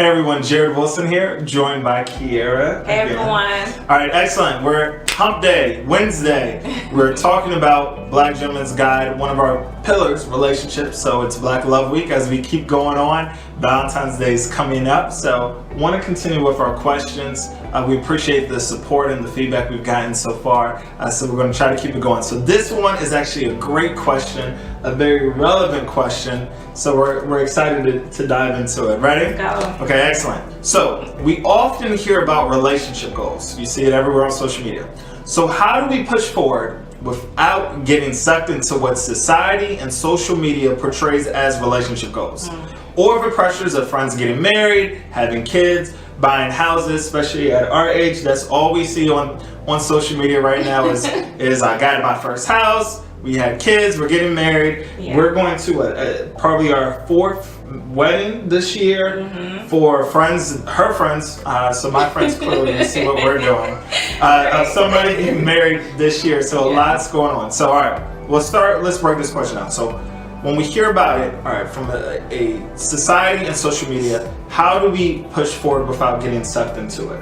Hey everyone, Jared Wilson here, joined by Kiera. Hey again. everyone. All right, excellent. We're Hump Day, Wednesday. We're talking about Black Gentleman's Guide, one of our pillars, relationships. So it's Black Love Week as we keep going on. Valentine's Day is coming up, so want to continue with our questions. We appreciate the support and the feedback we've gotten so far, so we're going to try to keep it going. So this one is actually a great question, a very relevant question, so we're excited to dive into it. Ready? Go. Okay, excellent. So we often hear about relationship goals. You see it everywhere on social media. So how do we push forward without getting sucked into what society and social media portrays as relationship goals? Or the pressures of friends getting married, having kids, buying houses, especially at our age. That's all we see on social media right now is I got my first house, we had kids, we're getting married. Yeah. We're going to probably our fourth wedding this year for her friends. So my friends clearly can see what we're doing. Somebody getting married this year, so a lot's going on. So all right, let's break this question out. So when we hear about it, all right, from a society and social media, how do we push forward without getting sucked into it?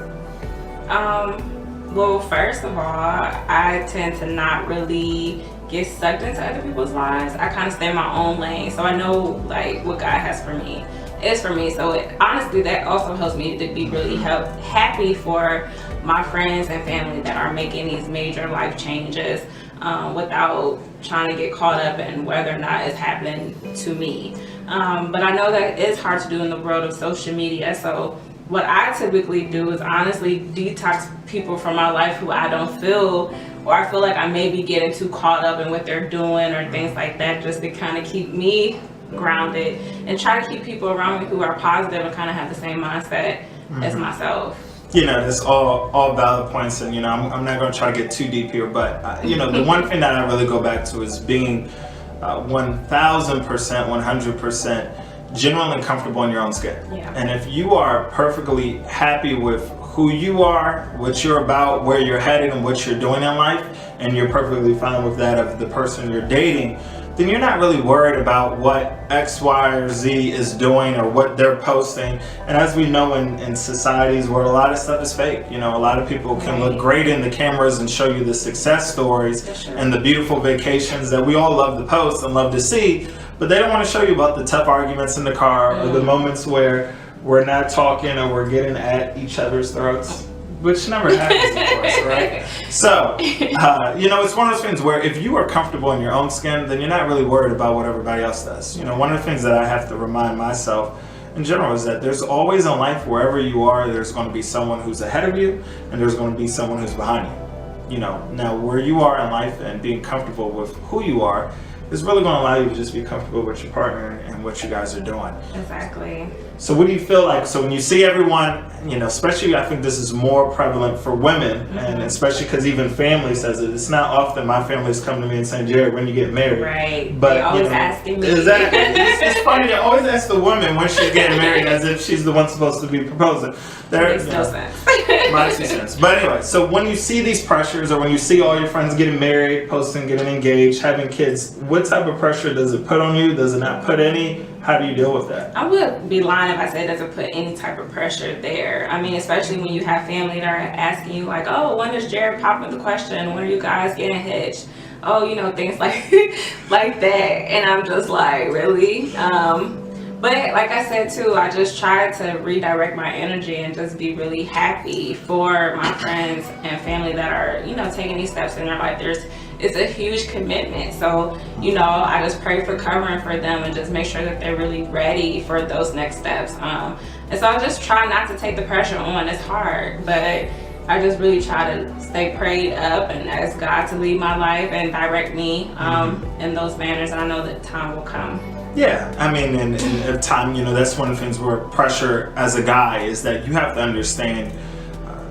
Well, first of all, I tend to not really get sucked into other people's lives. I kind of stay in my own lane, so I know like what God has for me is for me. So honestly, that also helps me to be really happy for my friends and family that are making these major life changes without trying to get caught up in whether or not it's happening to me. But I know that it's hard to do in the world of social media. So what I typically do is honestly detox people from my life who I don't feel, or I feel like I may be getting too caught up in what they're doing or things like that, just to kind of keep me grounded and try to keep people around me who are positive and kind of have the same mindset as myself. You know, it's all valid points, and you know, I'm not going to try to get too deep here, but you know, the one thing that I really go back to is being 1,000%, 100% genuinely comfortable in your own skin. Yeah. And if you are perfectly happy with who you are, what you're about, where you're headed, and what you're doing in life, and you're perfectly fine with that of the person you're dating, then you're not really worried about what X, Y, or Z is doing or what they're posting. And as we know in societies where a lot of stuff is fake, you know, a lot of people can look great in the cameras and show you the success stories and the beautiful vacations that we all love to post and love to see, but they don't want to show you about the tough arguments in the car or the moments where we're not talking or we're getting at each other's throats. Which never happens, of course, right? So, you know, it's one of those things where if you are comfortable in your own skin, then you're not really worried about what everybody else does. You know, one of the things that I have to remind myself in general is that there's always in life, wherever you are, there's going to be someone who's ahead of you and there's going to be someone who's behind you. You know, now where you are in life and being comfortable with who you are is really going to allow you to just be comfortable with your partner and what you guys are doing. Exactly. So what do you feel like? So when you see everyone, you know, especially I think this is more prevalent for women, and especially because even family says it. It's not often my family's come to me and saying, Jared, when you get married? Right. But they always you know, asking me. Exactly. It's funny. They always ask the woman when she's getting married as if she's the one supposed to be proposing. Makes no sense. My 2 cents. But anyway, so when you see these pressures or when you see all your friends getting married, posting, getting engaged, having kids, what type of pressure does it put on you? Does it not put any? How do you deal with that? I would be lying if I said it doesn't put any type of pressure there. I mean, especially when you have family that are asking you like, oh, when does Jared pop in the question? When are you guys getting hitched? Oh, you know, things like like that. And I'm just like, really? But like I said too, I just try to redirect my energy and just be really happy for my friends and family that are, you know, taking these steps in their life. It's a huge commitment. So, you know, I just pray for covering for them and just make sure that they're really ready for those next steps. And so I just try not to take the pressure on. It's hard, but I just really try to stay prayed up and ask God to lead my life and direct me in those manners. And I know that time will come. Yeah, I mean, in time, you know, that's one of the things where pressure as a guy is that you have to understand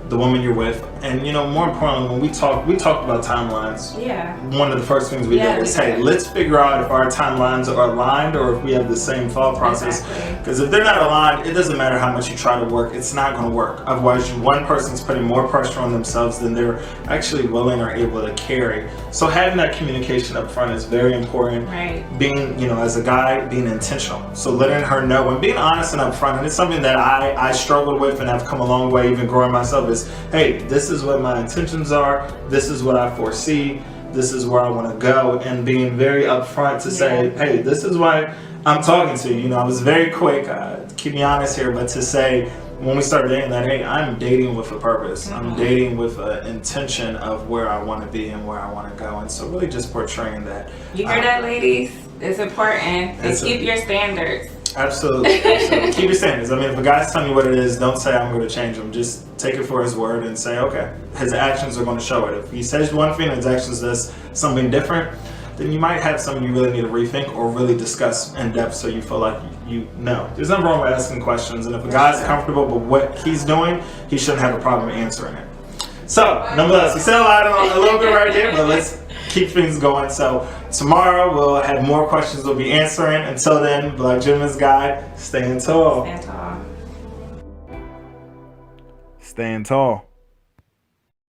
the woman you're with And more importantly, when we talked about timelines. Yeah. One of the first things we did is, hey, let's figure out if our timelines are aligned or if we have the same thought process. Because if they're not aligned, it doesn't matter how much you try to work, it's not going to work. Otherwise, one person's putting more pressure on themselves than they're actually willing or able to carry. So having that communication up front is very important. Right. Being, as a guy, being intentional. So letting her know and being honest and upfront. And it's something that I struggled with and have come a long way, even growing myself, is, hey, this is what my intentions are. This is what I foresee. This is where I want to go. And being very upfront to say, hey, this is why I'm talking to you. I was very quick, keep me honest here, but to say, when we started dating, that, hey, I'm dating with a purpose. I'm dating with an intention of where I want to be and where I want to go. And so really just portraying that. You hear that, ladies? It's important to keep your standards. Absolutely. Keep your standards. I mean, if a guy's telling you what it is, don't say I'm going to change him. Just take it for his word and say, okay, his actions are going to show it. If he says one thing and his actions does something different, then you might have something you really need to rethink or really discuss in depth so you feel like you know. There's nothing wrong with asking questions, and if a guy's comfortable with what he's doing, he shouldn't have a problem answering it. So, nonetheless, we said a little bit right there, but let's keep things going. So, tomorrow we'll have more questions we'll be answering. Until then, Black Gentleman's Guide, staying tall. Stand tall. Staying tall.